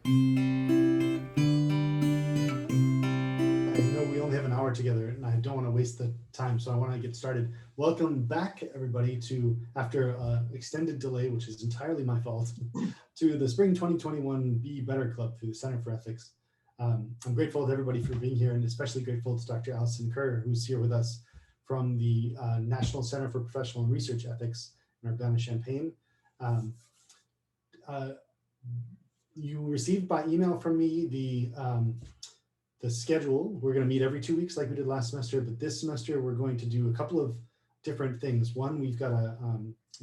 know we only have an hour together and I don't want to waste the time, so I want to get started. Welcome back, everybody, to, after an extended delay, which is entirely my fault, to the Spring 2021 Be Better Club through the Center for Ethics. I'm grateful to everybody for being here, and especially grateful to Dr. Alison Kerr, who's here with us from the National Center for Professional and Research Ethics in Urbana-Champaign. You received by email from me the schedule. We're going to meet every 2 weeks like we did last semester, but this semester we're going to do a couple of different things. One, we've got a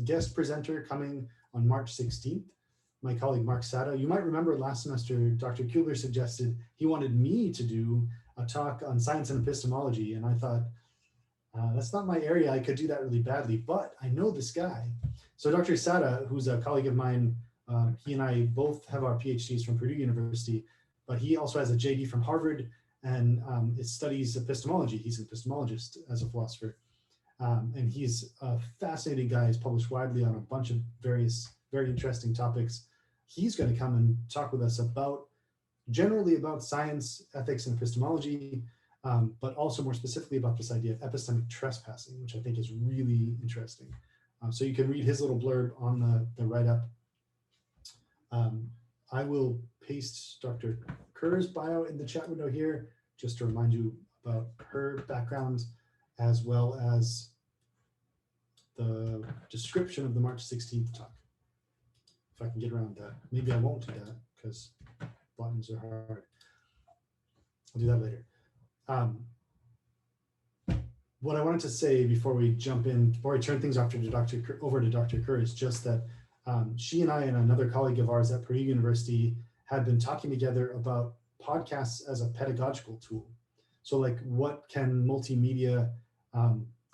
guest presenter coming on March 16th, my colleague Mark Sada. You might remember last semester, Dr. Kubler suggested he wanted me to do a talk on science and epistemology, and I thought, that's not my area. I could do that really badly, but I know this guy. So Dr. Sada, who's a colleague of mine, he and I both have our PhDs from Purdue University, but he also has a JD from Harvard and it studies epistemology. He's an epistemologist as a philosopher. And he's a fascinating guy. He's published widely on a bunch of various very interesting topics. He's going to come and talk with us about, generally about science, ethics, and epistemology, but also more specifically about this idea of epistemic trespassing, which I think is really interesting. So you can read his little blurb on the write-up. I will paste Dr. Kerr's bio in the chat window here, just to remind you about her background, as well as the description of the March 16th talk. If I can get around that. Maybe I won't do that because buttons are hard. I'll do that later. What I wanted to say before we jump in, before I turn things over to Dr. Kerr, is just that she and I and another colleague of ours at Purdue University had been talking together about podcasts as a pedagogical tool. So like, what can multimedia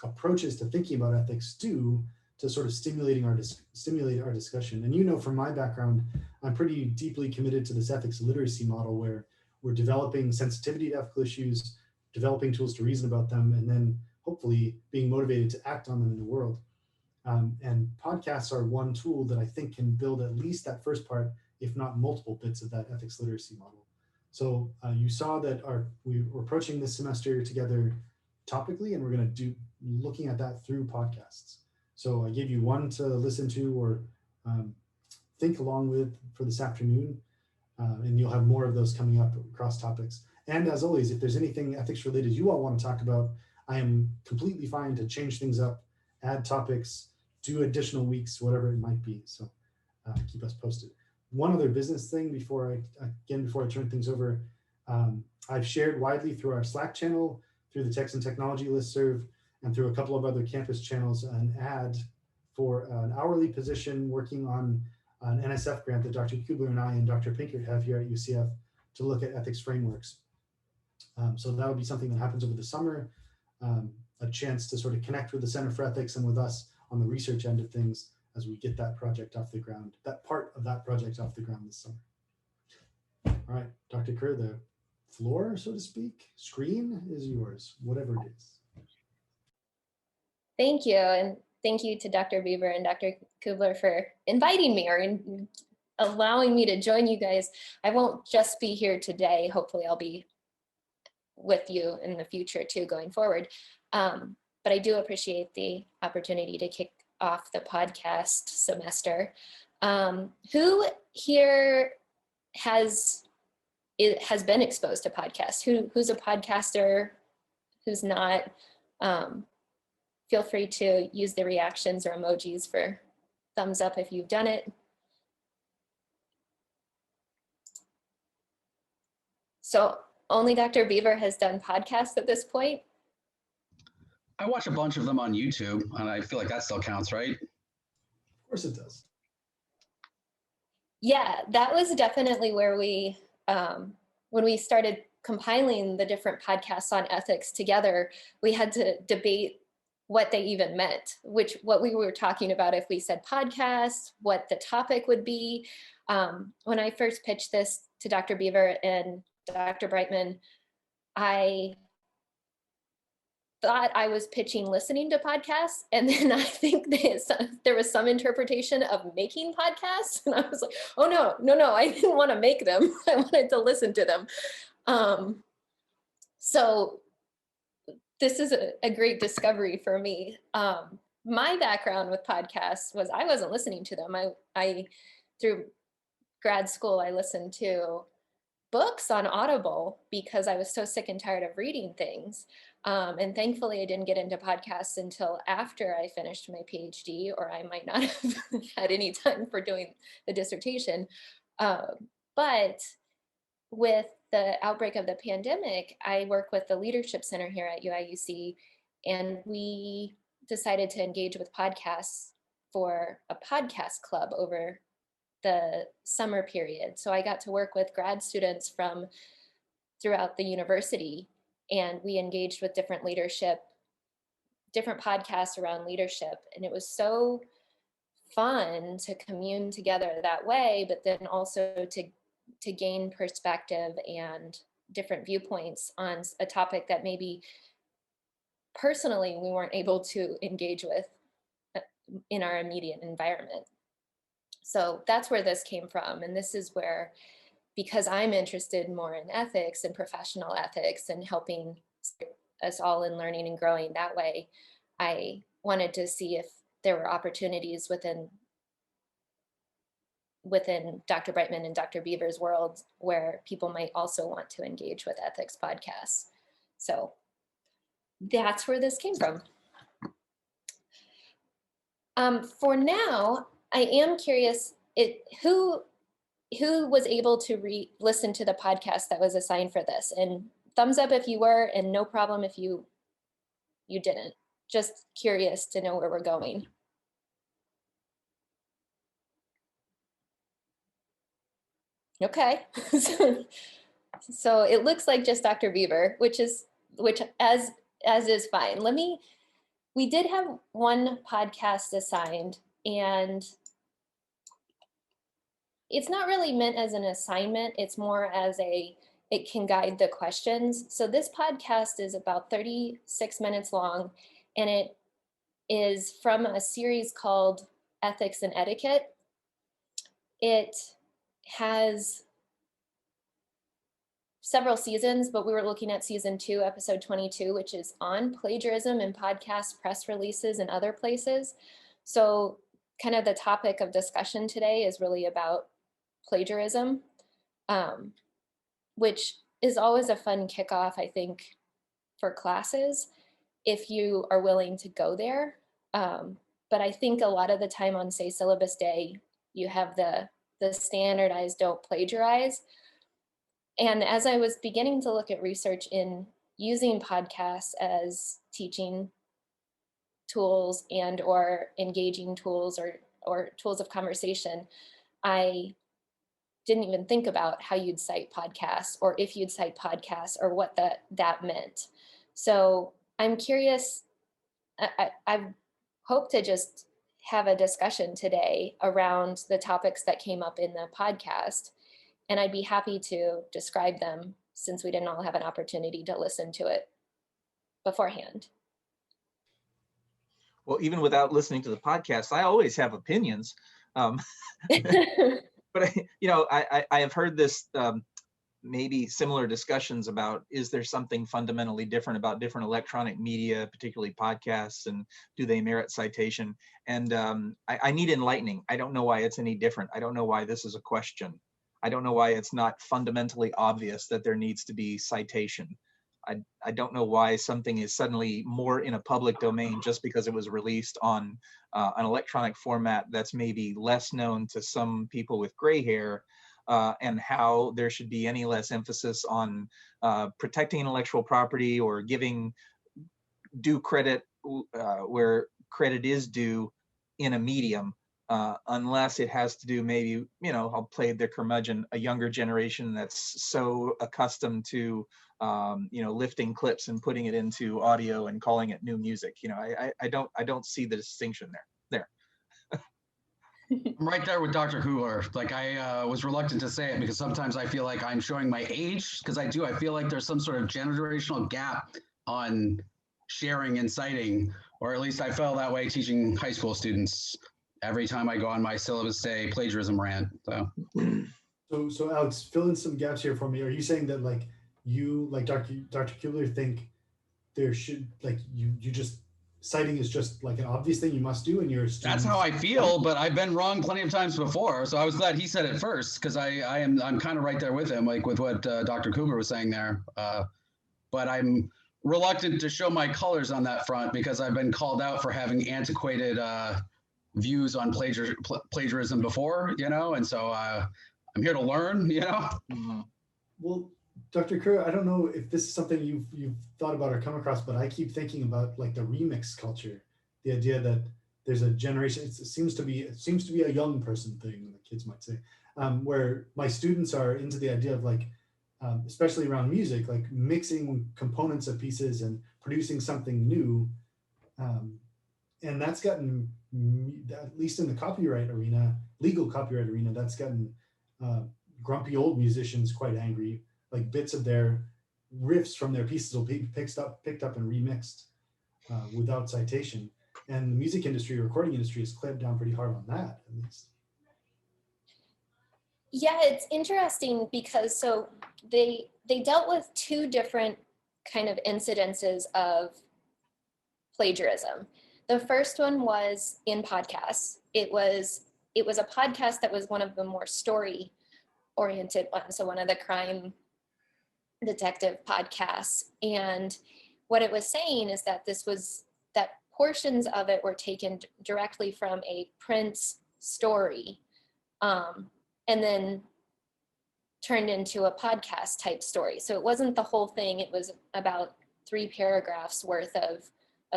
approaches to thinking about ethics do to sort of stimulate our discussion? And you know, from my background, I'm pretty deeply committed to this ethics literacy model where we're developing sensitivity to ethical issues, developing tools to reason about them, and then hopefully being motivated to act on them in the world. And podcasts are one tool that I think can build at least that first part, if not multiple bits of that ethics literacy model. So you saw that we're approaching this semester together topically, and we're going to do looking at that through podcasts. So I gave you one to listen to or think along with for this afternoon, and you'll have more of those coming up across topics. And as always, if there's anything ethics related you all want to talk about, I am completely fine to change things up, add topics, do additional weeks, whatever it might be. So keep us posted. One other business thing before I turn things over, I've shared widely through our Slack channel, through the Text and Technology listserv, and through a couple of other campus channels, an ad for an hourly position working on an NSF grant that Dr. Kubler and I and Dr. Pinkert have here at UCF to look at ethics frameworks. So that would be something that happens over the summer, a chance to sort of connect with the Center for Ethics and with us on the research end of things as we get that project off the ground, that part of that project off the ground this summer. All right, Dr. Kerr, the floor, so to speak, screen is yours, whatever it is. Thank you, and thank you to Dr. Beaver and Dr. Kubler for inviting me or allowing me to join you guys. I won't just be here today. Hopefully I'll be with you in the future too, going forward. But I do appreciate the opportunity to kick off the podcast semester. Who here has been exposed to podcasts? Who's a podcaster? Who's not? Feel free to use the reactions or emojis for thumbs up if you've done it. So only Dr. Beaver has done podcasts at this point? I watch a bunch of them on YouTube, and I feel like that still counts, right? Of course it does. Yeah, that was definitely where we, when we started compiling the different podcasts on ethics together, we had to debate what they even meant, what we were talking about if we said podcast, what the topic would be. When I first pitched this to Dr. Beaver and Dr. Brightman, I thought I was pitching listening to podcasts. And then I think there was some interpretation of making podcasts. And I was like, oh, no, I didn't want to make them. I wanted to listen to them. So this is a great discovery for me. My background with podcasts was I wasn't listening to them. I through grad school, I listened to books on Audible because I was so sick and tired of reading things. And thankfully, I didn't get into podcasts until after I finished my PhD, or I might not have had any time for doing the dissertation. But with the outbreak of the pandemic, I work with the Leadership Center here at UIUC, and we decided to engage with podcasts for a podcast club over the summer period. So I got to work with grad students from throughout the university, and we engaged with different podcasts around leadership. And it was so fun to commune together that way, but then also to gain perspective and different viewpoints on a topic that maybe personally we weren't able to engage with in our immediate environment. So that's where this came from. And this is where, because I'm interested more in ethics and professional ethics and helping us all in learning and growing that way, I wanted to see if there were opportunities within Dr. Brightman and Dr. Beaver's world where people might also want to engage with ethics podcasts. So that's where this came from. For now, I am curious who was able to listen to the podcast that was assigned for this, and thumbs up if you were, and no problem if you didn't. Just curious to know where we're going. Okay, so it looks like just Dr. Beaver, which as is fine. We did have one podcast assigned, and it's not really meant as an assignment. It's more as it can guide the questions. So this podcast is about 36 minutes long, and it is from a series called Ethics and Etiquette. It has several seasons, but we were looking at season 2, episode 22, which is on plagiarism in podcasts, press releases, and other places. So kind of the topic of discussion today is really about plagiarism, which is always a fun kickoff, I think, for classes, if you are willing to go there. But I think a lot of the time on, say, syllabus day, you have the standardized don't plagiarize. And as I was beginning to look at research in using podcasts as teaching tools and or engaging tools or tools of conversation, I didn't even think about how you'd cite podcasts, or if you'd cite podcasts, or what that meant. So I'm curious, I hope to just have a discussion today around the topics that came up in the podcast, and I'd be happy to describe them since we didn't all have an opportunity to listen to it beforehand. Well, even without listening to the podcast, I always have opinions. But I have heard this maybe similar discussions about, is there something fundamentally different about different electronic media, particularly podcasts, and do they merit citation? And I need enlightening. I don't know why it's any different. I don't know why this is a question. I don't know why it's not fundamentally obvious that there needs to be citation. I don't know why something is suddenly more in a public domain just because it was released on an electronic format that's maybe less known to some people with gray hair, and how there should be any less emphasis on protecting intellectual property or giving due credit where credit is due in a medium, unless it has to do maybe, I'll play the curmudgeon, a younger generation that's so accustomed to lifting clips and putting it into audio and calling it new music. I don't see the distinction there. I'm right there with Dr. Kugler. Like, I was reluctant to say it because sometimes I feel like I'm showing my age, because I feel like there's some sort of generational gap on sharing and citing, or at least I felt that way teaching high school students every time I go on my syllabus day plagiarism rant. So Alex, fill in some gaps here for me. Are you saying that like you, like Dr. Kubler, think there should, like, you just, citing is just like an obvious thing you must do, and your That's students? how I feel, but I've been wrong plenty of times before. So I was glad he said it first, because I'm kind of right there with him, like with what Dr. Kubler was saying there. But I'm reluctant to show my colors on that front because I've been called out for having antiquated views on plagiarism before, and so I'm here to learn, Mhm. Well, Dr. Kerr, I don't know if this is something you've thought about or come across, but I keep thinking about like the remix culture, the idea that there's a generation. It seems to be a young person thing, the kids might say, where my students are into the idea of like, especially around music, like mixing components of pieces and producing something new, and that's gotten, at least in the copyright arena, legal copyright arena, that's gotten grumpy old musicians quite angry. Like bits of their riffs from their pieces will be picked up and remixed without citation. And the music industry, recording industry, has clamped down pretty hard on that, at least. Yeah, it's interesting because so they dealt with two different kind of incidences of plagiarism. The first one was in podcasts. It was a podcast that was one of the more story oriented ones, so one of the crime detective podcasts. And what it was saying is that that portions of it were taken directly from a Prince story, and then turned into a podcast type story. So it wasn't the whole thing. It was about 3 paragraphs worth of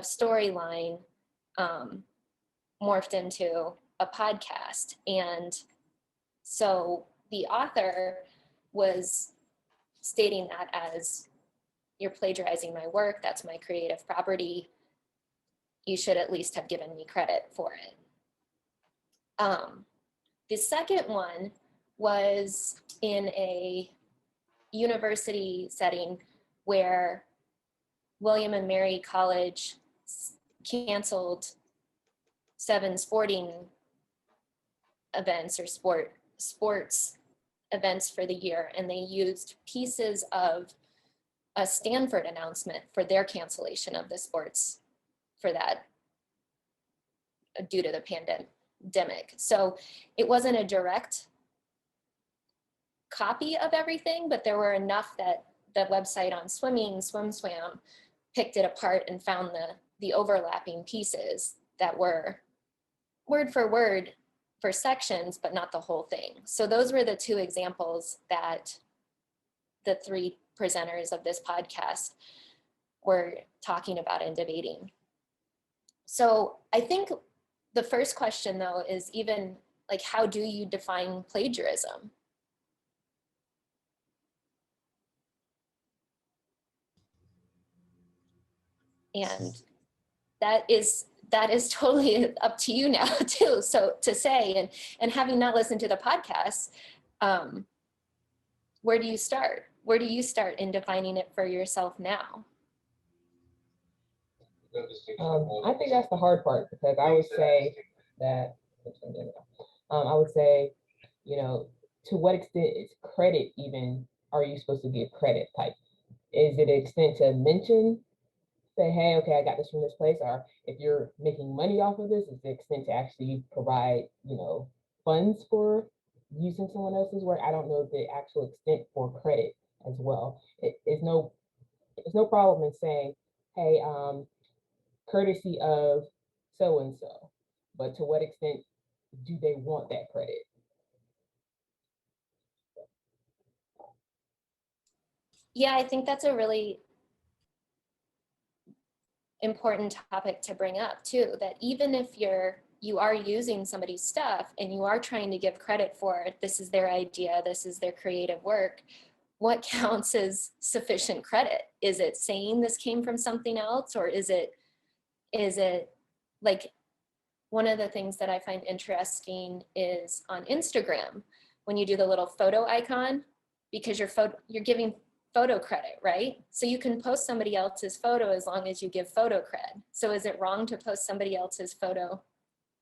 storyline morphed into a podcast. And so the author was stating that as, you're plagiarizing my work, that's my creative property, you should at least have given me credit for it. The second one was in a university setting where William and Mary College canceled 7 sporting events or sports events for the year, and they used pieces of a Stanford announcement for their cancellation of the sports for that due to the pandemic. So it wasn't a direct copy of everything, but there were enough that the website on swimming, SwimSwam, picked it apart and found the overlapping pieces that were word for word for sections, but not the whole thing. So those were the 2 examples that the 3 presenters of this podcast were talking about and debating. So I think the first question, though, is even like, how do you define plagiarism? And that is totally up to you now too. So to say, and having not listened to the podcast, where do you start? Where do you start in defining it for yourself now? I think that's the hard part, because I would say that, I would say, to what extent is credit even, are you supposed to give credit type? Is it an extent to mention, say, hey, okay, I got this from this place, or if you're making money off of this, is the extent to actually provide, funds for using someone else's work? I don't know the actual extent for credit as well. It's no problem in saying, hey, courtesy of so and so, but to what extent do they want that credit? Yeah, I think that's a really important topic to bring up too, that even if you are using somebody's stuff and you are trying to give credit for it, this is their idea, this is their creative work, what counts as sufficient credit? Is it saying this came from something else, or is it like, one of the things that I find interesting is on Instagram, when you do the little photo icon, because you're giving photo credit, right? So you can post somebody else's photo as long as you give photo cred. So is it wrong to post somebody else's photo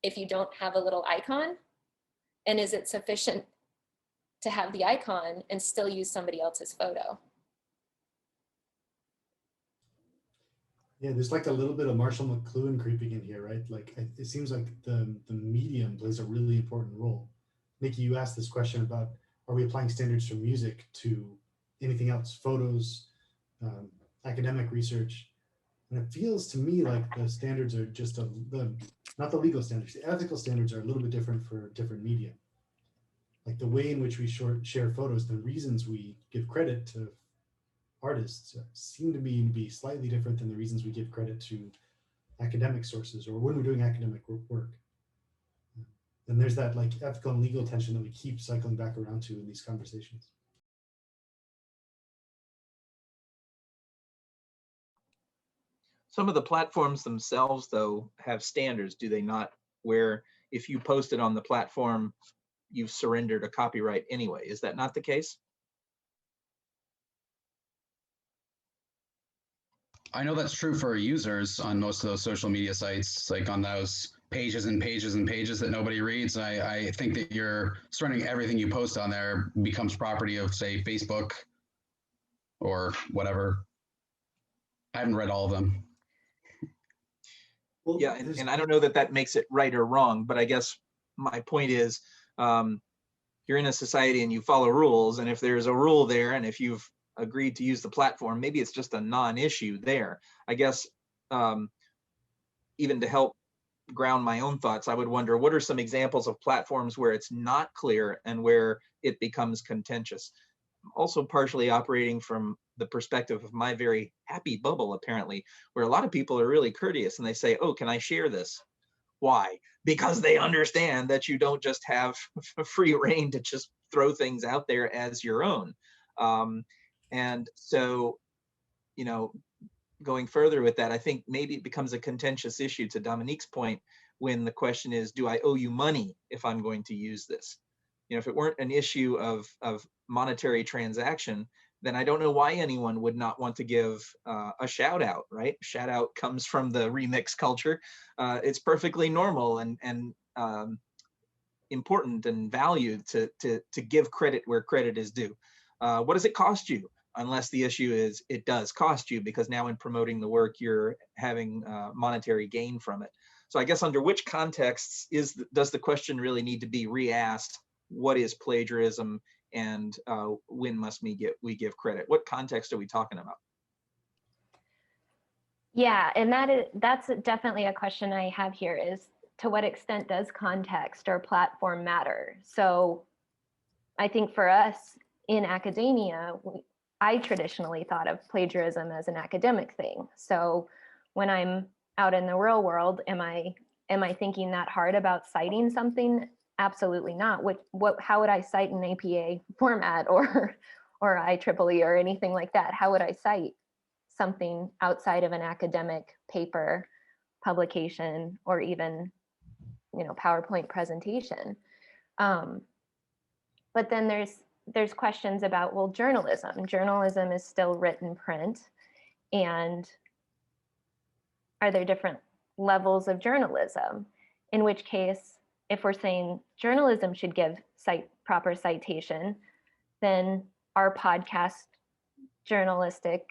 if you don't have a little icon? And is it sufficient to have the icon and still use somebody else's photo? Yeah, there's like a little bit of Marshall McLuhan creeping in here, right? Like it seems like the medium plays a really important role. Nikki, you asked this question about, are we applying standards from music to anything else, photos, academic research? And it feels to me like the standards are just not the legal standards, the ethical standards are a little bit different for different media. Like the way in which we share photos, the reasons we give credit to artists seem to me to be slightly different than the reasons we give credit to academic sources or when we're doing academic work. And there's that like ethical and legal tension that we keep cycling back around to in these conversations. Some of the platforms themselves, though, have standards, do they not? Where if you post it on the platform, you've surrendered a copyright anyway. Is that not the case? I know that's true for users on most of those social media sites, like on those pages and pages and pages that nobody reads. I think that you're surrendering everything you post on there becomes property of, say, Facebook or whatever. I haven't read all of them. Well, yeah, and I don't know that that makes it right or wrong, but I guess my point is, you're in a society and you follow rules, and if there's a rule there, and if you've agreed to use the platform, maybe it's just a non-issue there. I guess even to help ground my own thoughts, I would wonder, what are some examples of platforms where it's not clear and where it becomes contentious? Also partially operating from the perspective of my very happy bubble, apparently, where a lot of people are really courteous and they say, oh, can I share this? Why? Because they understand that you don't just have free reign to just throw things out there as your own. And so, you know, going further with that, I think maybe it becomes a contentious issue, to Dominique's point, when the question is, do I owe you money if I'm going to use this? You know, if it weren't an issue of monetary transaction, then I don't know why anyone would not want to give a shout out, right? Shout out comes from the remix culture. It's perfectly normal and important and valued to give credit where credit is due. What does it cost you? Unless the issue is it does cost you, because now in promoting the work, you're having monetary gain from it. So I guess under which contexts does the question really need to be re-asked? What is plagiarism, and when must we give credit? What context are we talking about? Yeah, and that's definitely a question I have here, is to what extent does context or platform matter? So I think for us in academia, I traditionally thought of plagiarism as an academic thing. So when I'm out in the real world, am I thinking that hard about citing something? Absolutely not. How would I cite an APA format or IEEE or anything like that? How would I cite something outside of an academic paper, publication, or even, you know, PowerPoint presentation? But then there's questions about, well, journalism. Journalism is still written print, and are there different levels of journalism? In which case, if we're saying journalism should give proper citation, then are podcast journalistic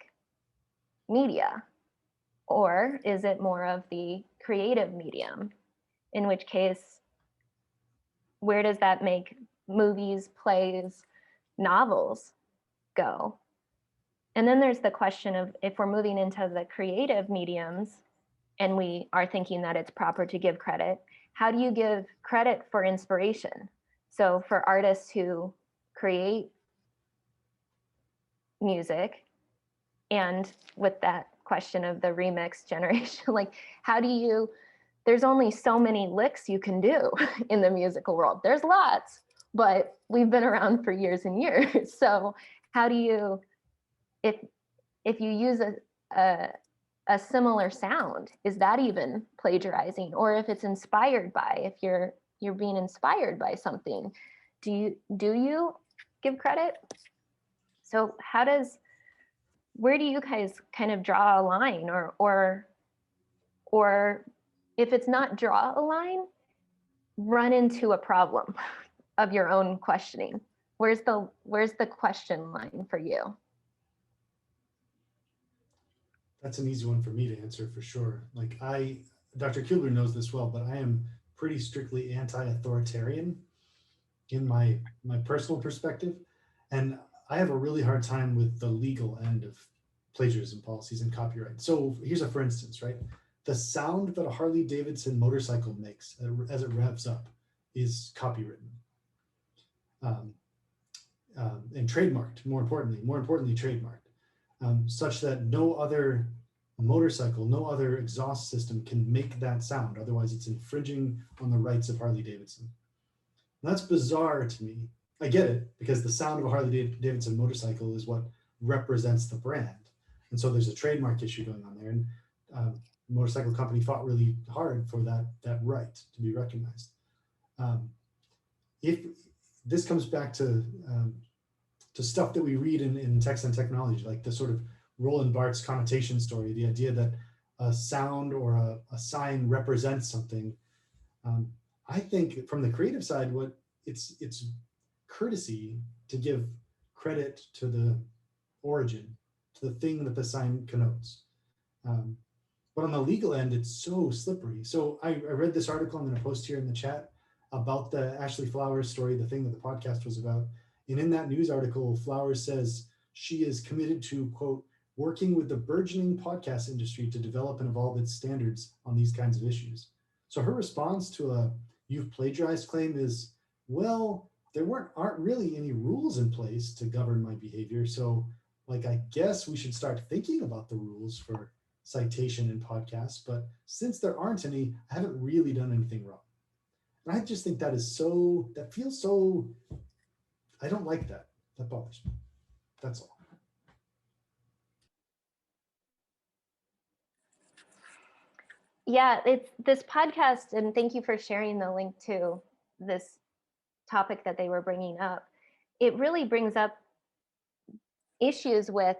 media? Or is it more of the creative medium? In which case, where does that make movies, plays, novels go? And then there's the question of, if we're moving into the creative mediums and we are thinking that it's proper to give credit, how do you give credit for inspiration? So for artists who create music, and with that question of the remix generation, like there's only so many licks you can do in the musical world. There's lots, but we've been around for years and years. So how do you, if you use a similar sound, is that even plagiarizing? Or if it's inspired by, if you're being inspired by something, do you give credit? So how does where do you guys kind of draw a line, or if it's not draw a line, run into a problem of your own questioning? Where's the question line for you? That's an easy one for me to answer for sure. Like Dr. Kubler knows this well, but I am pretty strictly anti-authoritarian in my personal perspective. And I have a really hard time with the legal end of plagiarism policies and copyright. So here's a for instance, right? The sound that a Harley Davidson motorcycle makes as it revs up is copywritten. And trademarked, more importantly trademarked, such that no other motorcycle, no other exhaust system can make that sound. Otherwise, it's infringing on the rights of Harley Davidson. And that's bizarre to me. I get it, because the sound of a Harley Davidson motorcycle is what represents the brand. And so there's a trademark issue going on there. And the motorcycle company fought really hard for that right to be recognized. If this comes back to stuff that we read in text and technology, like the sort of Roland Barthes connotation story, the idea that a sound or a sign represents something. I think from the creative side, it's courtesy to give credit to the origin, to the thing that the sign connotes. But on the legal end, it's so slippery. So I read this article I'm going to post here in the chat about the Ashley Flowers story, the thing that the podcast was about. And in that news article, Flowers says she is committed to, quote, working with the burgeoning podcast industry to develop and evolve its standards on these kinds of issues. So her response to a "you've plagiarized" claim is, well, there aren't really any rules in place to govern my behavior. So like, I guess we should start thinking about the rules for citation in podcasts, but since there aren't any, I haven't really done anything wrong. And I just think that feels so, I don't like that. That bothers me. That's all. Yeah, it's this podcast, and thank you for sharing the link to this topic that they were bringing up. It really brings up issues with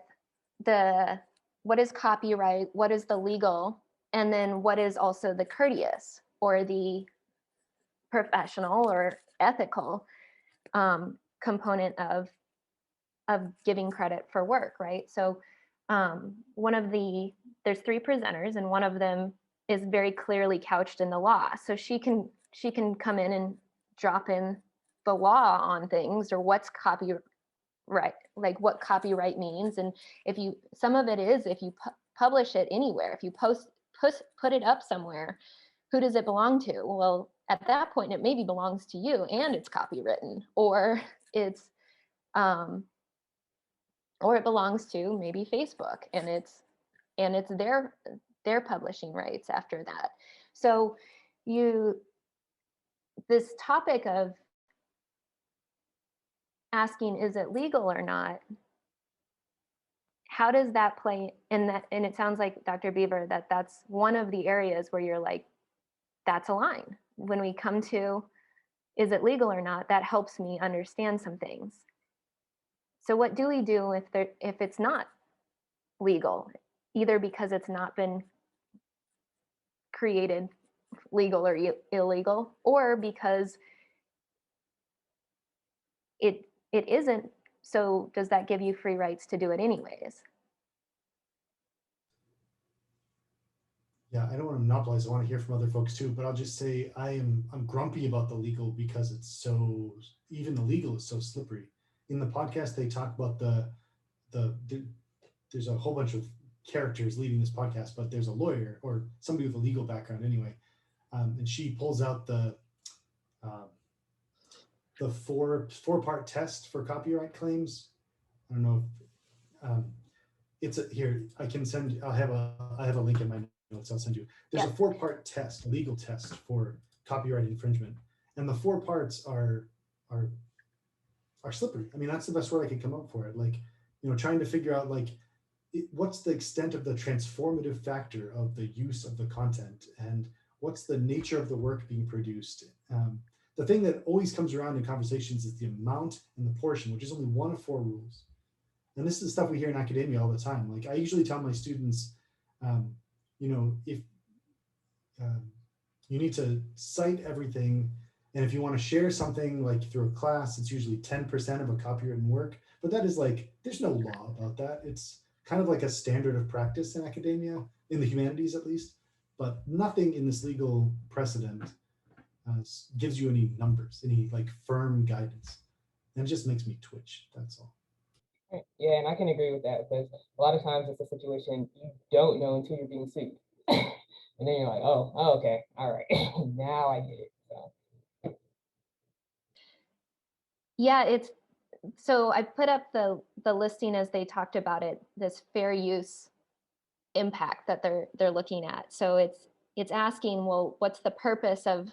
what is copyright, what is the legal, and then what is also the courteous or the professional or ethical component of giving credit for work, right? So there's 3 presenters, and one of them is very clearly couched in the law. So she can come in and drop in the law on things, or what's copyright, like what copyright means. And some of it is, if you publish it anywhere, if you put it up somewhere, who does it belong to? Well, at that point, it maybe belongs to you and it's copywritten, or it belongs to maybe Facebook and it's their publishing rights after that. So this topic of asking, is it legal or not? How does that play in that? And it sounds like, Dr. Beaver, that's one of the areas where you're like, that's a line. When we come to, is it legal or not, that helps me understand some things. So what do we do if it's not legal, either because it's not been created legal or illegal, or because it isn't? So does that give you free rights to do it anyways? Yeah, I don't want to monopolize. I want to hear from other folks too, but I'll just say I'm grumpy about the legal because even the legal is so slippery. In the podcast, they talk about there's a whole bunch of characters leading this podcast, but there's a lawyer or somebody with a legal background anyway, and she pulls out the 4-part test for copyright claims. I don't know if here I can send. I have a link in my notes. I'll send you. There's a 4-part test, a legal test for copyright infringement, and the 4 parts are slippery. I mean, that's the best word I could come up for it. Like, trying to figure out what's the extent of the transformative factor of the use of the content, and what's the nature of the work being produced. The thing that always comes around in conversations is the amount and the portion, which is only one of 4 rules. And this is stuff we hear in academia all the time. Like I usually tell my students, if you need to cite everything, and if you want to share something like through a class, it's usually 10% of a copywritten work. But that is like, there's no law about that. It's kind of like a standard of practice in academia, in the humanities at least, but nothing in this legal precedent gives you any numbers, any like firm guidance. And it just makes me twitch, that's all. Yeah, and I can agree with that because a lot of times it's a situation you don't know until you're being sued. And then you're like, oh, okay, all right, now I get it. So. Yeah, so I put up the listing as they talked about it, this fair use impact that they're looking at. So it's asking, well, what's the purpose of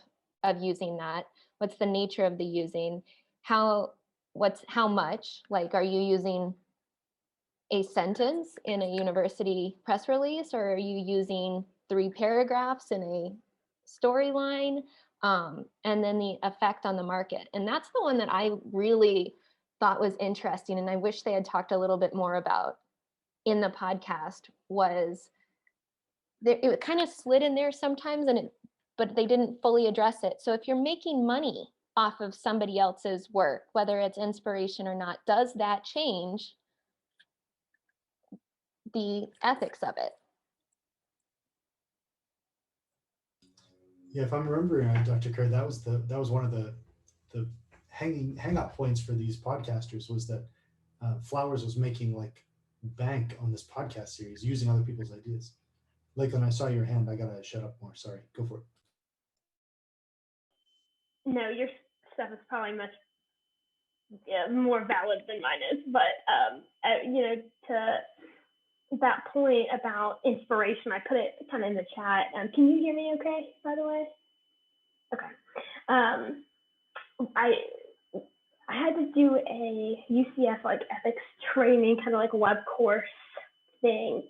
using that? What's the nature of the using? How much? Like, are you using a sentence in a university press release, or are you using 3 paragraphs in a storyline? And then the effect on the market. And that's the one that I really thought was interesting, and I wish they had talked a little bit more about in the podcast. Was there, it kind of slid in there sometimes, but they didn't fully address it. So if you're making money off of somebody else's work, whether it's inspiration or not, does that change the ethics of it? Yeah, if I'm remembering right, Dr. Kerr, that was one of the hang up points for these podcasters, was that Flowers was making like bank on this podcast series using other people's ideas. Lakeland, I saw your hand. I gotta shut up more. Sorry, go for it. No, your stuff is probably much more valid than mine is. But to that point about inspiration, I put it kind of in the chat. Can you hear me okay, by the way? Okay. I had to do a UCF like ethics training, kind of like a web course thing.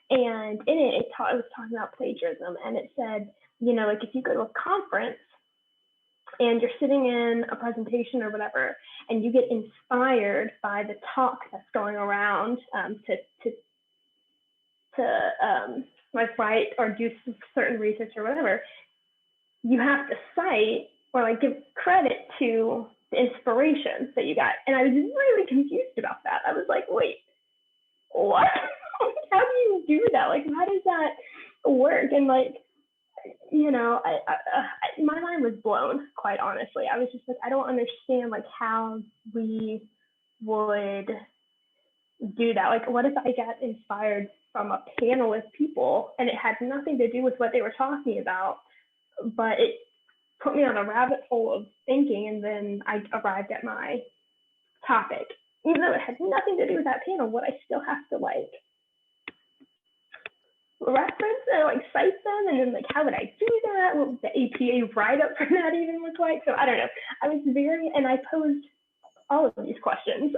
And in it, it was talking about plagiarism. And it said, like if you go to a conference and you're sitting in a presentation or whatever, and you get inspired by the talk that's going around to like write or do certain research or whatever, you have to cite or like give credit to the inspiration that you got. And I was really confused about that. I was like, wait, what? How do you do that? Like, how does that work? And like, my mind was blown, quite honestly. I was just like, I don't understand like how we would do that. Like, what if I got inspired from a panel with people and it had nothing to do with what they were talking about, but it put me on a rabbit hole of thinking, and then I arrived at my topic. Even though it had nothing to do with that panel, would I still have to like reference and like cite them? And then like, how would I do that? What would the APA write-up for that even look like? So I don't know. And I posed all of these questions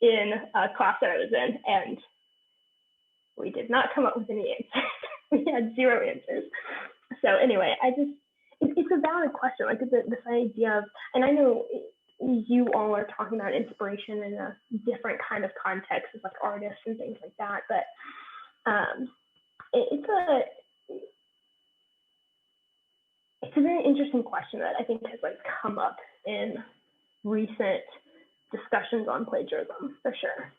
in a class that I was in, and we did not come up with any answers. We had 0 answers. So anyway, it's a valid question, like this idea of, and I know you all are talking about inspiration in a different kind of context as like artists and things like that, but it's a very interesting question that I think has like come up in recent discussions on plagiarism for sure.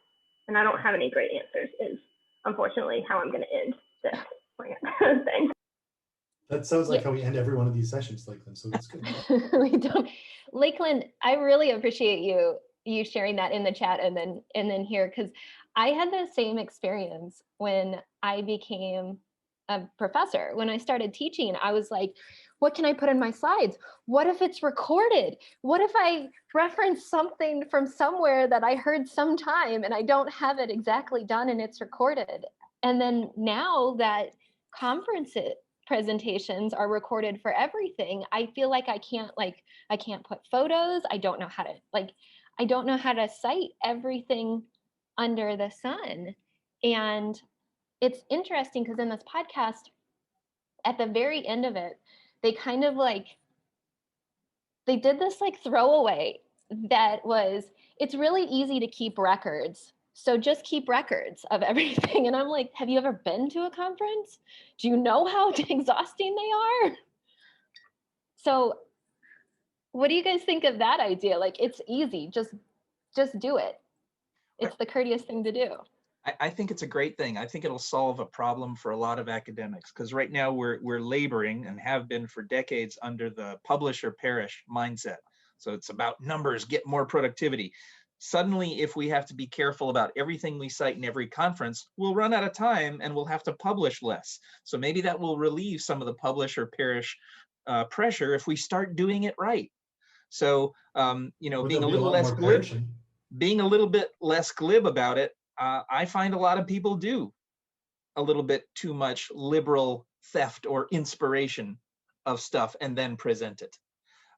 And I don't have any great answers is unfortunately how I'm going to end this thing. That sounds like how we end every one of these sessions, Lakeland. So that's good. We don't, Lakeland, I really appreciate you sharing that in the chat and then here, because I had the same experience when I became a professor. When I started teaching, I was like, what can I put in my slides? What if it's recorded? What if I reference something from somewhere that I heard sometime and I don't have it exactly done and it's recorded? And then now that conferences presentations are recorded for everything, I feel like I can't put photos. I don't know how to cite everything under the sun. And it's interesting because in this podcast, at the very end of it, they kind of like, they did this like throwaway that was, it's really easy to keep records So just keep records of everything. And I'm like, have you ever been to a conference? Do you know how exhausting they are? So what do you guys think of that idea? Like, it's easy, just do it. It's the courteous thing to do. I think it's a great thing. I think it'll solve a problem for a lot of academics, because right now we're laboring and have been for decades under the publish or perish mindset. So it's about numbers, get more productivity. Suddenly, if we have to be careful about everything we cite in every conference, we'll run out of time and we'll have to publish less. So maybe that will relieve some of the publish or perish pressure if we start doing it right. So, you know, Would being there a be little lot less more glib, perishing? being a little bit less glib about it, I find a lot of people do a little bit too much liberal theft or inspiration of stuff and then present it.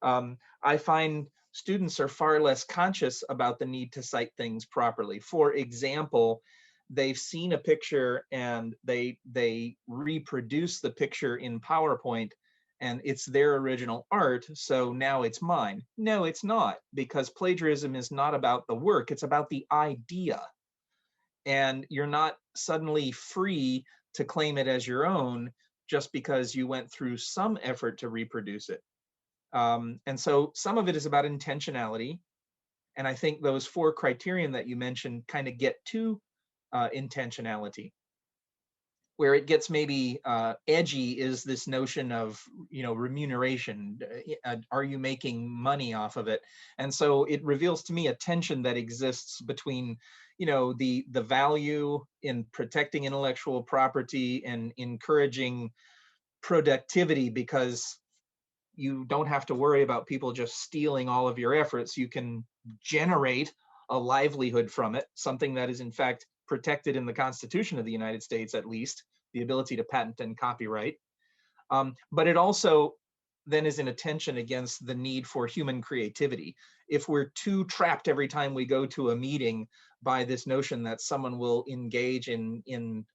I find students are far less conscious about the need to cite things properly. For example, they've seen a picture and they reproduce the picture in PowerPoint and it's their original art, so now it's mine. No, it's not, because plagiarism is not about the work, it's about the idea. And you're not suddenly free to claim it as your own just because you went through some effort to reproduce it. And so some of it is about intentionality. And I think those 4 criterion that you mentioned kind of get to intentionality. Where it gets maybe edgy is this notion of, you know, remuneration. Are you making money off of it? And so it reveals to me a tension that exists between, you know, the value in protecting intellectual property and encouraging productivity, because you don't have to worry about people just stealing all of your efforts. You can generate a livelihood from it, something that is in fact protected in the Constitution of the United States, at least, the ability to patent and copyright. But it also then is in a tension against the need for human creativity. If we're too trapped every time we go to a meeting by this notion that someone will engage in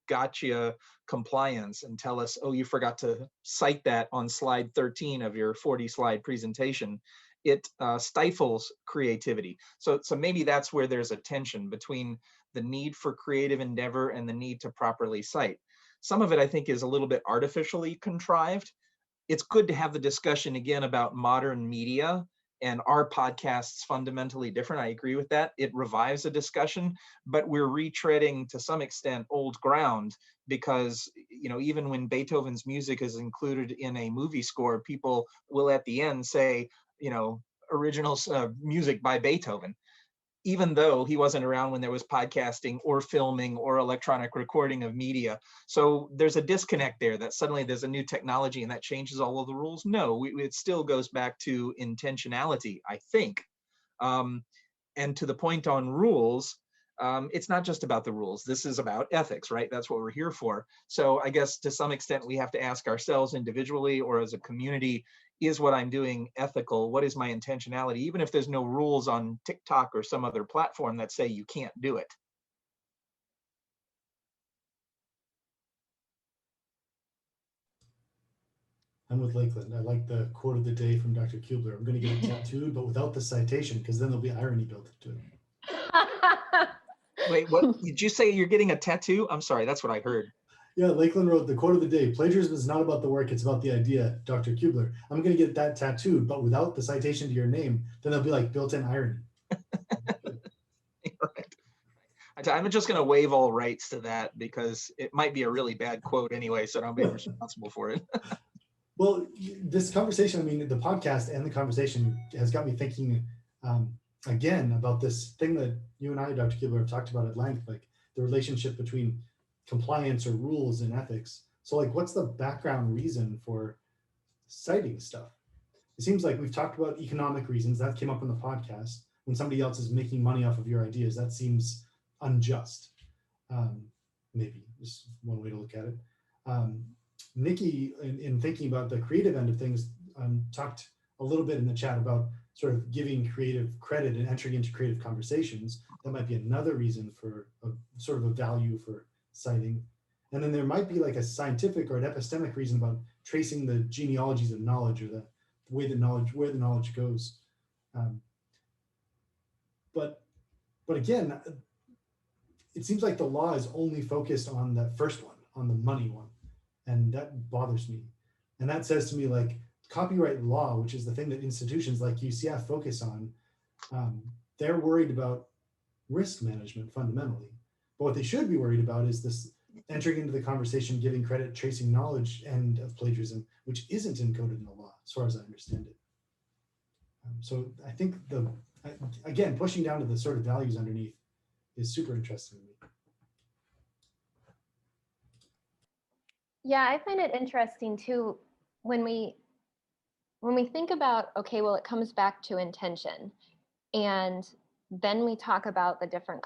gotcha compliance and tell us, oh, you forgot to cite that on slide 13 of your 40-slide presentation, it stifles creativity. So maybe that's where there's a tension between the need for creative endeavor and the need to properly cite. Some of it, I think, is a little bit artificially contrived. It's good to have the discussion again about modern media, and our podcast's fundamentally different. I agree with that. It revives a discussion, but we're retreading to some extent old ground, because, you know, even when Beethoven's music is included in a movie score, people will at the end say, you know, original music by Beethoven, even though he wasn't around when there was podcasting or filming or electronic recording of media. So there's a disconnect there, that suddenly there's a new technology and that changes all of the rules. No, it still goes back to intentionality, I think. And to the point on rules, it's not just about the rules. This is about ethics, right? That's what we're here for. So I guess to some extent, we have to ask ourselves individually or as a community, is what I'm doing ethical? What is my intentionality? Even if there's no rules on TikTok or some other platform that say you can't do it. I'm with Lakeland. I like the quote of the day from Dr. Kubler. I'm going to get it tattooed, but without the citation, because then there'll be irony built into it. Wait, what did you say? You're getting a tattoo? I'm sorry, that's what I heard. Yeah, Lakeland wrote the quote of the day: plagiarism is not about the work, it's about the idea, Dr. Kubler. I'm going to get that tattooed, but without the citation to your name, then there'll be like built-in irony. Right. I'm just going to waive all rights to that, because it might be a really bad quote anyway, so I don't be responsible for it. Well, this conversation, I mean, the podcast and the conversation has got me thinking again about this thing that you and I, Dr. Kubler, have talked about at length, like the relationship between compliance or rules and ethics. So like, what's the background reason for citing stuff? It seems like we've talked about economic reasons. That came up in the podcast. When somebody else is making money off of your ideas, that seems unjust. Maybe is one way to look at it. Nikki, in thinking about the creative end of things, talked a little bit in the chat about sort of giving creative credit and entering into creative conversations. That might be another reason for a sort of a value for citing. And then there might be like a scientific or an epistemic reason about tracing the genealogies of knowledge, or the way that knowledge, where the knowledge goes. But again, it seems like the law is only focused on that first one, on the money one. And that bothers me. And that says to me, like, copyright law, which is the thing that institutions like UCF focus on, they're worried about risk management fundamentally. But what they should be worried about is this entering into the conversation, giving credit, tracing knowledge end of plagiarism, which isn't encoded in the law, as far as I understand it. So I think again, pushing down to the sort of values underneath is super interesting to me. Yeah, I find it interesting too when we think about, okay, well, it comes back to intention, and then we talk about the different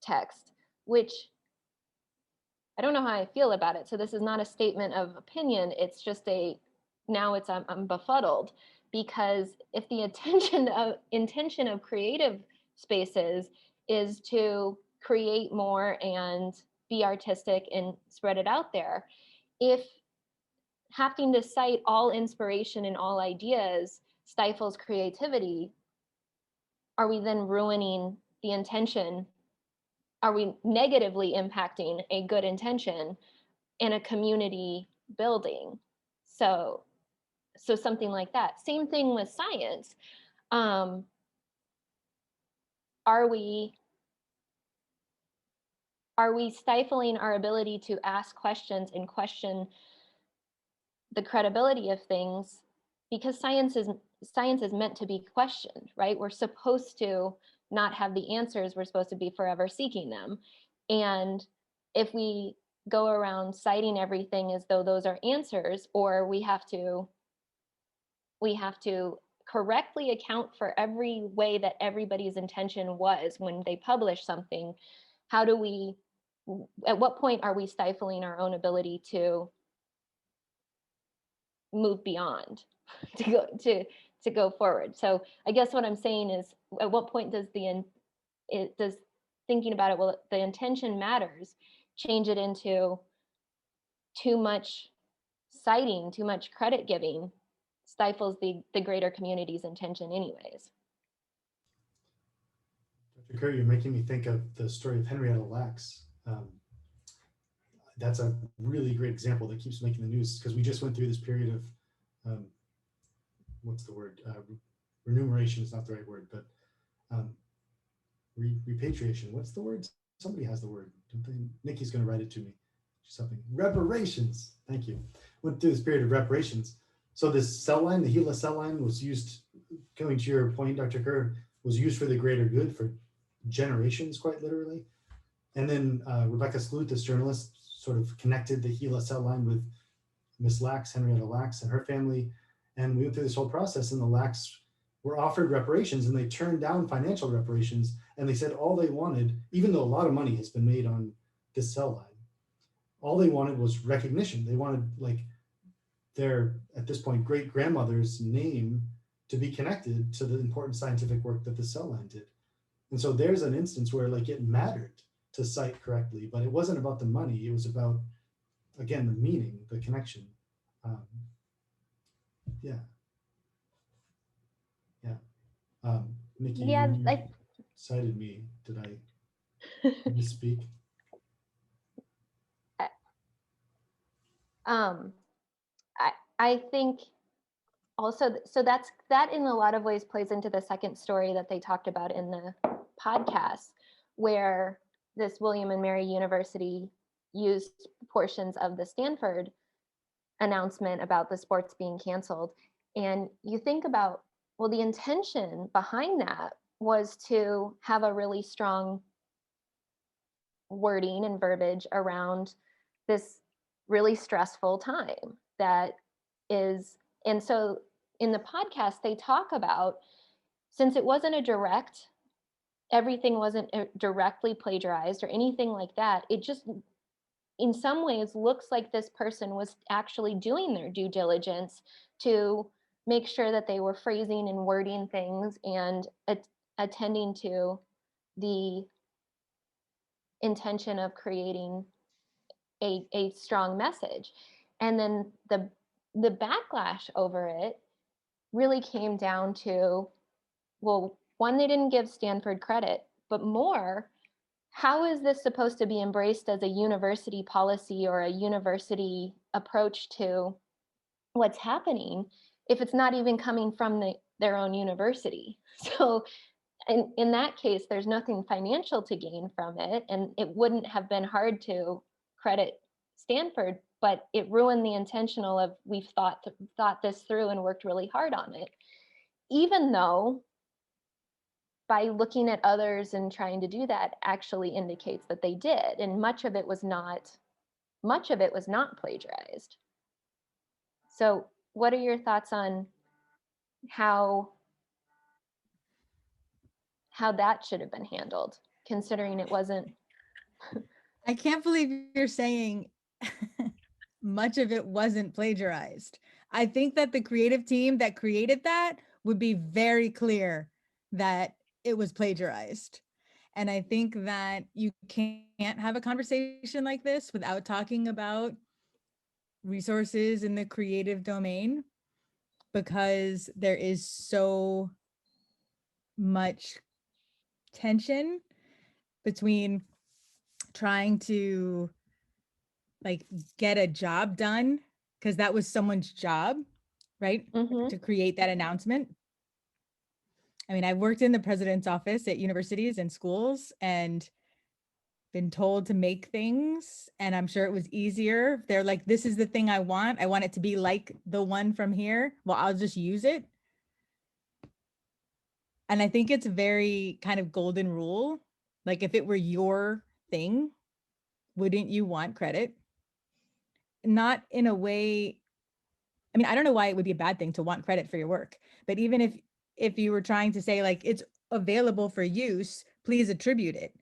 text, which I don't know how I feel about it. So this is not a statement of opinion. It's just I'm befuddled, because if the intention of creative spaces is to create more and be artistic and spread it out there, if having to cite all inspiration and all ideas stifles creativity, are we then ruining the intention? Are we negatively impacting a good intention in a community building? So something like that. Same thing with science. Are we stifling our ability to ask questions and question the credibility of things, because science is meant to be questioned, right? We're supposed to not have the answers. We're supposed to be forever seeking them. And if we go around citing everything as though those are answers, or we have to correctly account for every way that everybody's intention was when they publish something, at what point are we stifling our own ability to move beyond, to go forward? So I guess what I'm saying is, at what point does thinking about it, well, the intention matters, change it into too much citing, too much credit giving, stifles the greater community's intention anyways. Dr. Kerr, you're making me think of the story of Henrietta Lacks. That's a really great example that keeps making the news, because we just went through this period of what's the word? Remuneration is not the right word, but repatriation. What's the word? Somebody has the word. Nikki's going to write it to me. Something. Reparations. Thank you. Went through this period of reparations. So this cell line, the Gila cell line, was used, going to your point, Dr. Kerr, was used for the greater good for generations, quite literally. And then Rebecca Skloot, this journalist, sort of connected the Gila cell line with Miss Lacks, Henrietta Lacks, and her family. And we went through this whole process, and the Lacks were offered reparations, and they turned down financial reparations. And they said all they wanted, even though a lot of money has been made on this cell line, all they wanted was recognition. They wanted, like, their, at this point, great grandmother's name to be connected to the important scientific work that the cell line did. And so there's an instance where, like, it mattered to cite correctly, but it wasn't about the money. It was about, again, the meaning, the connection. Nikki, Yeah, you cited me. Did I misspeak? I think also, so that in a lot of ways plays into the second story that they talked about in the podcast, where this William and Mary University used portions of the Stanford announcement about the sports being canceled. And you think about, well, the intention behind that was to have a really strong wording and verbiage around this really stressful time that is. And so in the podcast, they talk about, since it wasn't everything wasn't directly plagiarized or anything like that, it just in some ways looks like this person was actually doing their due diligence to make sure that they were phrasing and wording things and attending to the intention of creating a strong message. And then the backlash over it really came down to, well, one, they didn't give Stanford credit, but more, how is this supposed to be embraced as a university policy or a university approach to what's happening if it's not even coming from their own university? So in that case, there's nothing financial to gain from it, and it wouldn't have been hard to credit Stanford, but it ruined the intentional of we've thought this through and worked really hard on it. Even though by looking at others and trying to do that actually indicates that they did, and much of it was not plagiarized. So what are your thoughts on how that should have been handled, considering it wasn't? I can't believe you're saying much of it wasn't plagiarized. I think that the creative team that created that would be very clear that it was plagiarized. And I think that you can't have a conversation like this without talking about resources in the creative domain, because there is so much tension between trying to like get a job done, because that was someone's job, right? Mm-hmm. To create that announcement. I mean, I worked in the president's office at universities and schools and been told to make things, and I'm sure it was easier. They're like, this is the thing I want it to be like the one from here. Well, I'll just use it. And I think it's very kind of golden rule. Like, if it were your thing, wouldn't you want credit? Not in a way, I mean, I don't know why it would be a bad thing to want credit for your work, but even if you were trying to say like, it's available for use, please attribute it.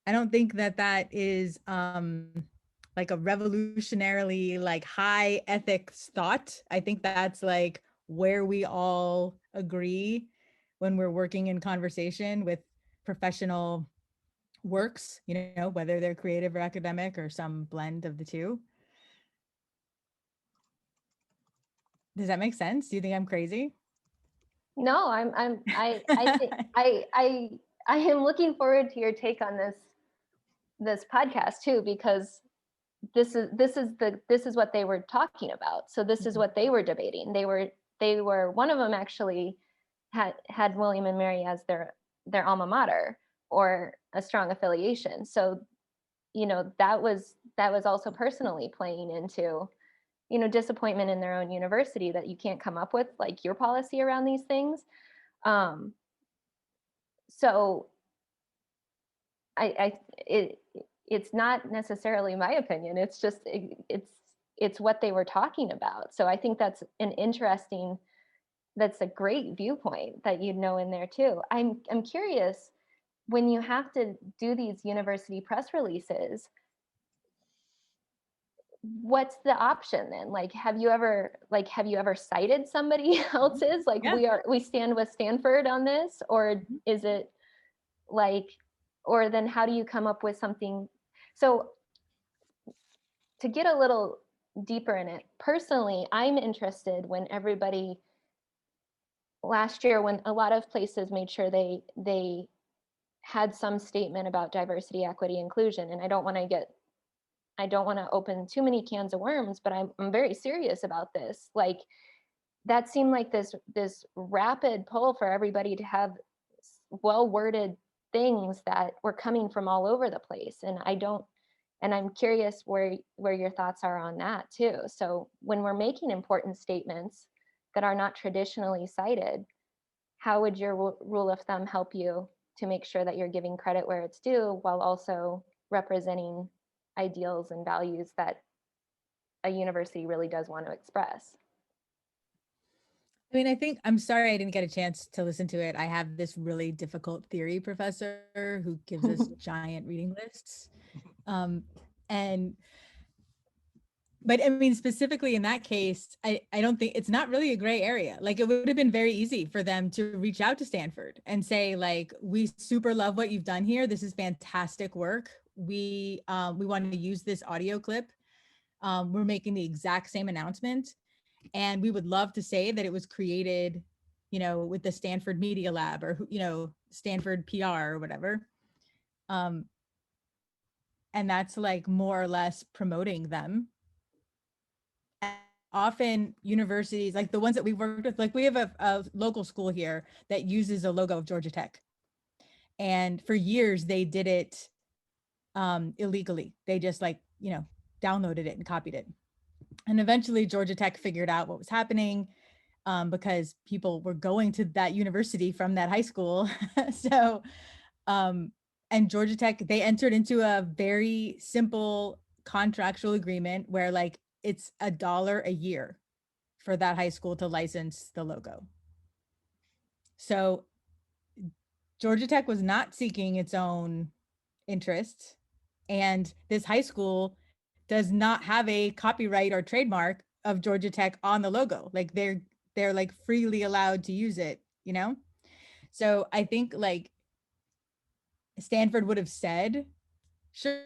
I don't think that is like a revolutionarily like high ethics thought. I think that's like where we all agree when we're working in conversation with professional works, you know, whether they're creative or academic or some blend of the two. Does that make sense? Do you think I'm crazy? No, I am looking forward to your take on this podcast too, because this is what they were talking about. So this is what they were debating. They were one of them actually had William and Mary as their alma mater or a strong affiliation. So, you know, that was also personally playing into, you know, disappointment in their own university that you can't come up with like your policy around these things. So it's not necessarily my opinion. It's just, it's what they were talking about. So I think that's a great viewpoint that you'd know in there too. I'm curious, when you have to do these university press releases, what's the option then? Like, have you ever cited somebody else's? Like, yeah, we stand with Stanford on this, or is it like, or then how do you come up with something? So to get a little deeper in it, personally, I'm interested when everybody last year, when a lot of places made sure they had some statement about diversity, equity, inclusion, and I don't want to open too many cans of worms, but I'm very serious about this. Like, that seemed like this rapid pull for everybody to have well-worded things that were coming from all over the place. And I'm curious where your thoughts are on that too. So when we're making important statements that are not traditionally cited, how would your rule of thumb help you to make sure that you're giving credit where it's due while also representing ideals and values that a university really does want to express? I mean, I think, I'm sorry I didn't get a chance to listen to it. I have this really difficult theory professor who gives us giant reading lists. But I mean, specifically in that case, I don't think, it's not really a gray area. Like, it would have been very easy for them to reach out to Stanford and say, like, we super love what you've done here. This is fantastic work. We want to use this audio clip. We're making the exact same announcement. And we would love to say that it was created, you know, with the Stanford Media Lab or, you know, Stanford PR or whatever. And that's like more or less promoting them. And often universities, like the ones that we worked with, like we have a local school here that uses a logo of Georgia Tech. And for years they did it illegally. They just like, you know, downloaded it and copied it. And eventually Georgia Tech figured out what was happening because people were going to that university from that high school. So, and Georgia Tech, they entered into a very simple contractual agreement where like it's $1 a year for that high school to license the logo. So Georgia Tech was not seeking its own interests. And this high school does not have a copyright or trademark of Georgia Tech on the logo. Like they're like freely allowed to use it, you know? So I think like Stanford would have said, sure,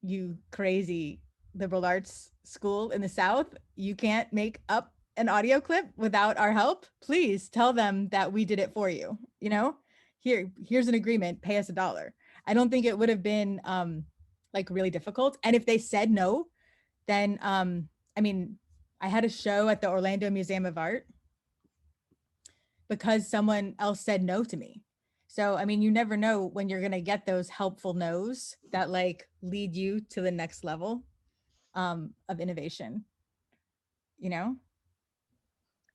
you crazy liberal arts school in the South, you can't make up an audio clip without our help. Please tell them that we did it for you, you know? Here's an agreement, pay us $1. I don't think it would have been like really difficult. And if they said no, then I mean, I had a show at the Orlando Museum of Art because someone else said no to me. So, I mean, you never know when you're going to get those helpful no's that like lead you to the next level of innovation, you know?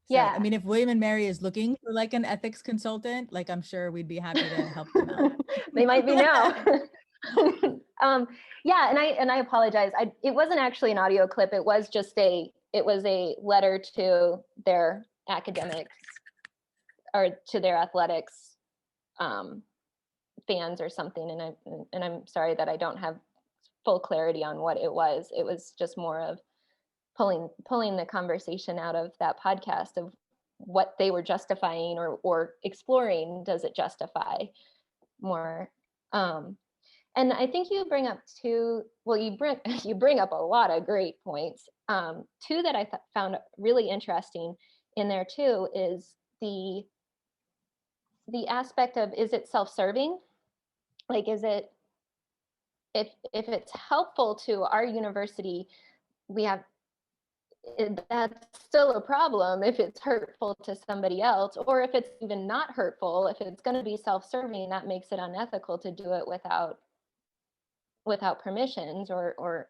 So, Yeah. I mean, if William and Mary is looking for like an ethics consultant, like I'm sure we'd be happy to help them out. They might be now. Yeah, and I apologize. It wasn't actually an audio clip. It was a letter to their academics or to their athletics fans or something. And I'm sorry that I don't have full clarity on what it was. It was just more of pulling the conversation out of that podcast of what they were justifying or exploring. Does it justify more? And I think you bring up you bring up a lot of great points. Two that I found really interesting in there too is the aspect of, is it self-serving? Like, is it, if it's helpful to our university, that's still a problem if it's hurtful to somebody else, or if it's even not hurtful, if it's going to be self-serving, that makes it unethical to do it without permissions or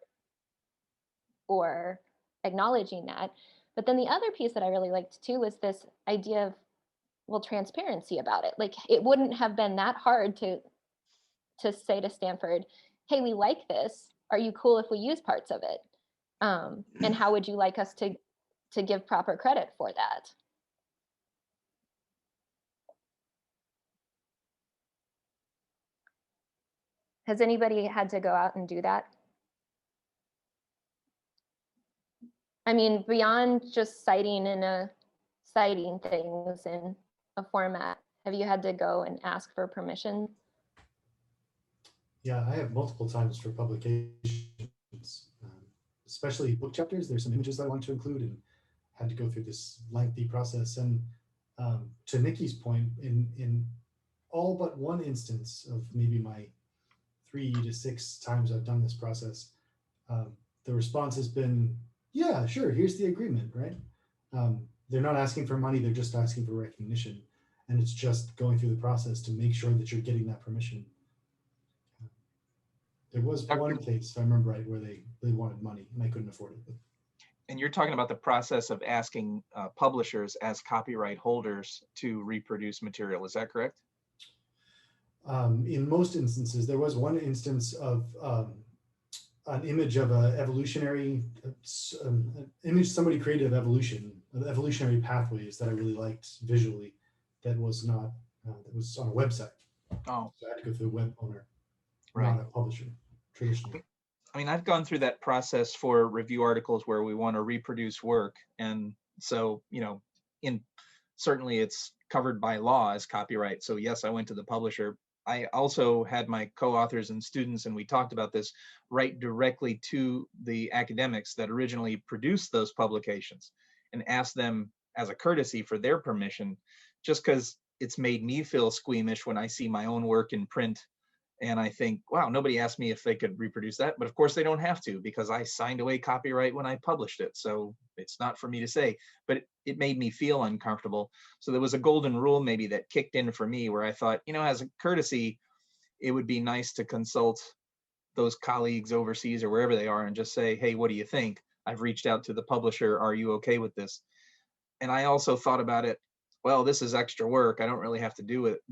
acknowledging that. But then the other piece that I really liked too was this idea of, transparency about it. Like, it wouldn't have been that hard to say to Stanford, hey, we like this. Are you cool if we use parts of it? And how would you like us to give proper credit for that? Has anybody had to go out and do that? I mean, beyond just citing things in a format, have you had to go and ask for permission? Yeah, I have multiple times for publications, especially book chapters. There's some images that I want to include and had to go through this lengthy process. And to Nikki's point, in all but one instance of maybe my 3 to 6 times I've done this process, the response has been, yeah, sure, here's the agreement, right? They're not asking for money, they're just asking for recognition. And it's just going through the process to make sure that you're getting that permission. There was one case, if I remember right, where they wanted money and I couldn't afford it. And you're talking about the process of asking publishers as copyright holders to reproduce material. Is that correct? In most instances, there was one instance of an image of an evolutionary image somebody created of evolutionary pathways that I really liked visually. That was not that was on a website. Oh, so I had to go through the web owner, right. Not a publisher traditionally. I mean, I've gone through that process for review articles where we want to reproduce work, and so certainly it's covered by law as copyright. So yes, I went to the publisher. I also had my co-authors and students, and we talked about this, write directly to the academics that originally produced those publications and ask them as a courtesy for their permission, just because it's made me feel squeamish when I see my own work in print and I think, wow, nobody asked me if they could reproduce that. But of course they don't have to, because I signed away copyright when I published it. So it's not for me to say, but it made me feel uncomfortable. So there was a golden rule maybe that kicked in for me where I thought, as a courtesy, it would be nice to consult those colleagues overseas or wherever they are and just say, hey, what do you think? I've reached out to the publisher. Are you okay with this? And I also thought about it, well, this is extra work. I don't really have to do it.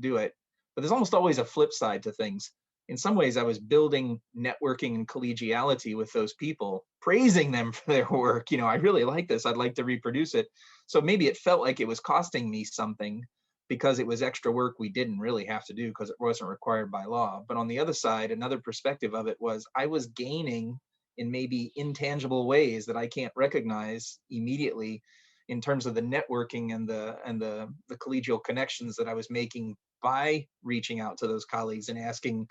But there's almost always a flip side to things. In some ways, I was building networking and collegiality with those people, praising them for their work. I really like this. I'd like to reproduce it. So maybe it felt like it was costing me something because it was extra work we didn't really have to do because it wasn't required by law. But on the other side, another perspective of it was I was gaining in maybe intangible ways that I can't recognize immediately in terms of the networking and the collegial connections that I was making by reaching out to those colleagues and asking,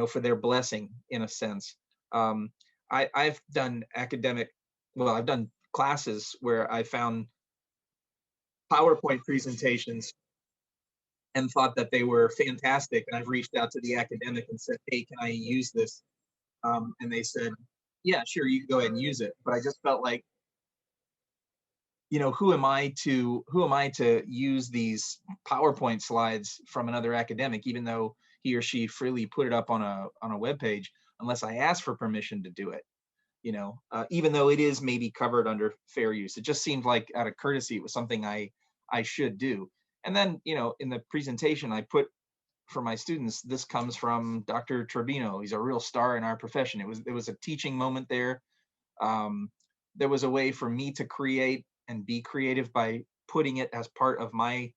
for their blessing in a sense. I've done I've done classes where I found PowerPoint presentations and thought that they were fantastic. And I've reached out to the academic and said, hey, can I use this? And they said, yeah, sure, you can go ahead and use it. But I just felt like, who am I to use these PowerPoint slides from another academic, even though he or she freely put it up on a web page, unless I ask for permission to do it, even though it is maybe covered under fair use. It just seemed like out of courtesy, it was something I should do. And then, in the presentation I put for my students, this comes from Dr. Trevino. He's a real star in our profession. It was a teaching moment there. There was a way for me to create and be creative by putting it as part of my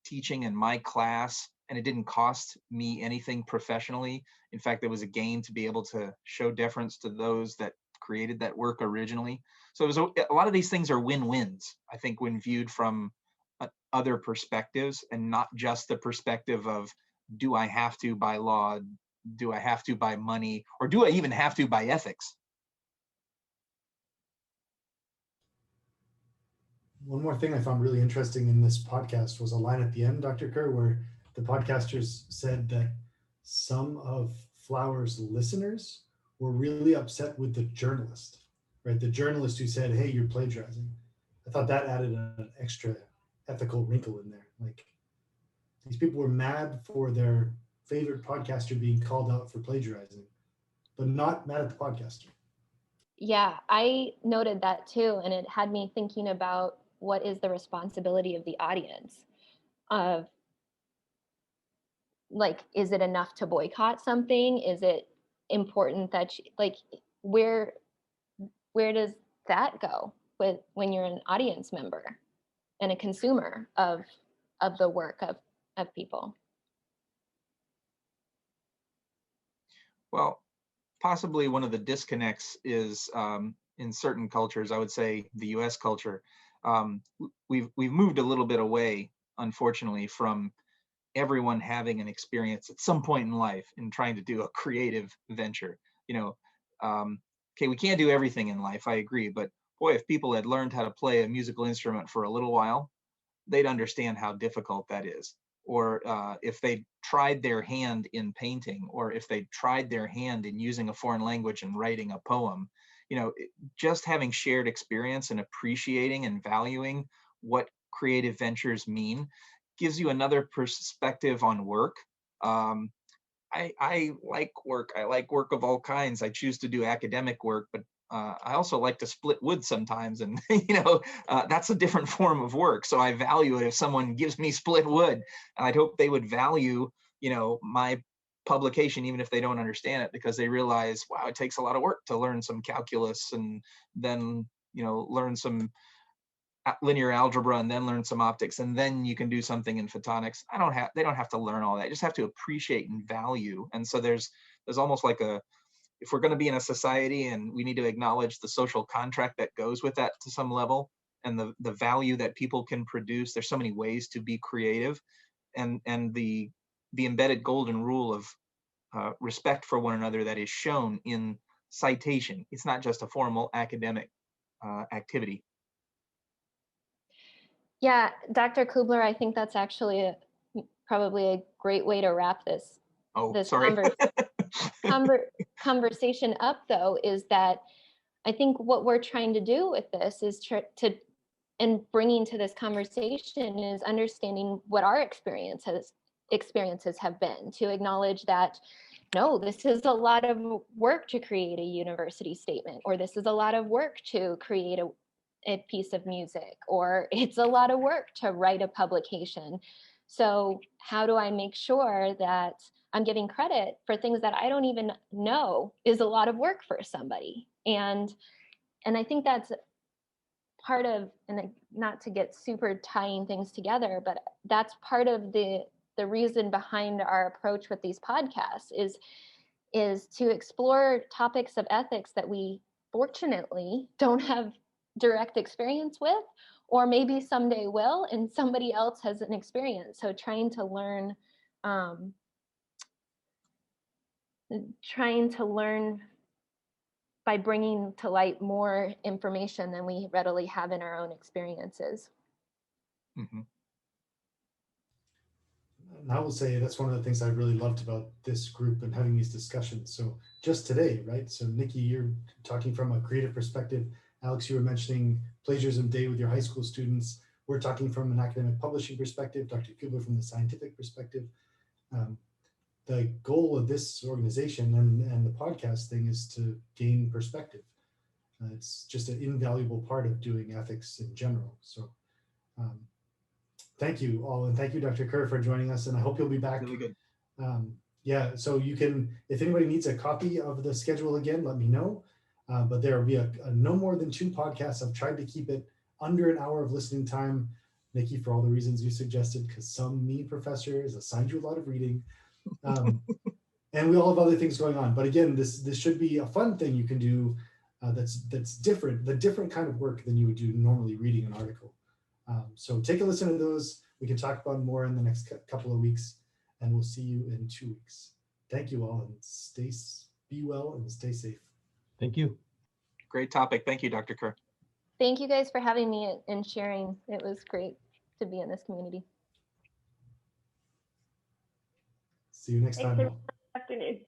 teaching and my class, and it didn't cost me anything professionally. In fact, there was a gain to be able to show deference to those that created that work originally. So it was a lot of these things are win-wins, I think, when viewed from other perspectives and not just the perspective of, do I have to by law? Do I have to by money? Or do I even have to by ethics? One more thing I found really interesting in this podcast was a line at the end, Dr. Kerr, where the podcasters said that some of Flower's listeners were really upset with the journalist, right? The journalist who said, hey, you're plagiarizing. I thought that added an extra ethical wrinkle in there. Like, these people were mad for their favorite podcaster being called out for plagiarizing, but not mad at the podcaster. Yeah, I noted that too. And it had me thinking about what is the responsibility of the audience of, like, is it enough to boycott something? Is it important that where does that go with when you're an audience member and a consumer of the work of people? Well, possibly one of the disconnects is in certain cultures, I would say the US culture, we've moved a little bit away, unfortunately, from everyone having an experience at some point in life in trying to do a creative venture. Okay, we can't do everything in life, I agree, but boy, if people had learned how to play a musical instrument for a little while, they'd understand how difficult that is. Or if they tried their hand in painting, or if they tried their hand in using a foreign language and writing a poem, just having shared experience and appreciating and valuing what creative ventures mean gives you another perspective on work. I like work. I like work of all kinds. I choose to do academic work, but I also like to split wood sometimes, and that's a different form of work. So I value it if someone gives me split wood, and I'd hope they would value, my publication, even if they don't understand it, because they realize, wow, it takes a lot of work to learn some calculus and then, learn some linear algebra and then learn some optics, and then you can do something in photonics. They don't have to learn all that. You just have to appreciate and value. And so there's almost like if we're going to be in a society and we need to acknowledge the social contract that goes with that to some level, and the value that people can produce, there's so many ways to be creative, and the embedded golden rule of respect for one another that is shown in citation. It's not just a formal academic activity. Yeah, Dr. Kubler, I think that's actually probably a great way to wrap this Oh, this sorry. conversation up, though, is that I think what we're trying to do with this is and bringing to this conversation is understanding what our experiences have been, to acknowledge that no, this is a lot of work to create a university statement, or this is a lot of work to create a piece of music, or it's a lot of work to write a publication. So how do I make sure that I'm giving credit for things that I don't even know is a lot of work for somebody? And I think that's part of, and not to get super tying things together, but that's part of the reason behind our approach with these podcasts is to explore topics of ethics that we fortunately don't have direct experience with, or maybe someday will, and somebody else has an experience. So trying to learn by bringing to light more information than we readily have in our own experiences. Mm-hmm. And I will say that's one of the things I really loved about this group and having these discussions. So just today, right? So Nikki, you're talking from a creative perspective. Alex, you were mentioning Plagiarism Day with your high school students. We're talking from an academic publishing perspective, Dr. Kubler from the scientific perspective. The goal of this organization and the podcast thing is to gain perspective. It's just an invaluable part of doing ethics in general. So thank you all. And thank you, Dr. Kerr, for joining us. And I hope you'll be back. Really good. Yeah, so you can, if anybody needs a copy of the schedule again, let me know. But there will be a no more than 2 podcasts. I've tried to keep it under an hour of listening time, Nikki, for all the reasons you suggested, because some mean professor has assigned you a lot of reading. And we all have other things going on. But again, this should be a fun thing you can do that's different, the different kind of work than you would do normally reading an article. So take a listen to those. We can talk about more in the next couple of weeks, and we'll see you in 2 weeks. Thank you all, and be well and stay safe. Thank you. Great topic. Thank you, Dr. Kerr. Thank you guys for having me and sharing. It was great to be in this community. See you next time. Thanks, afternoon.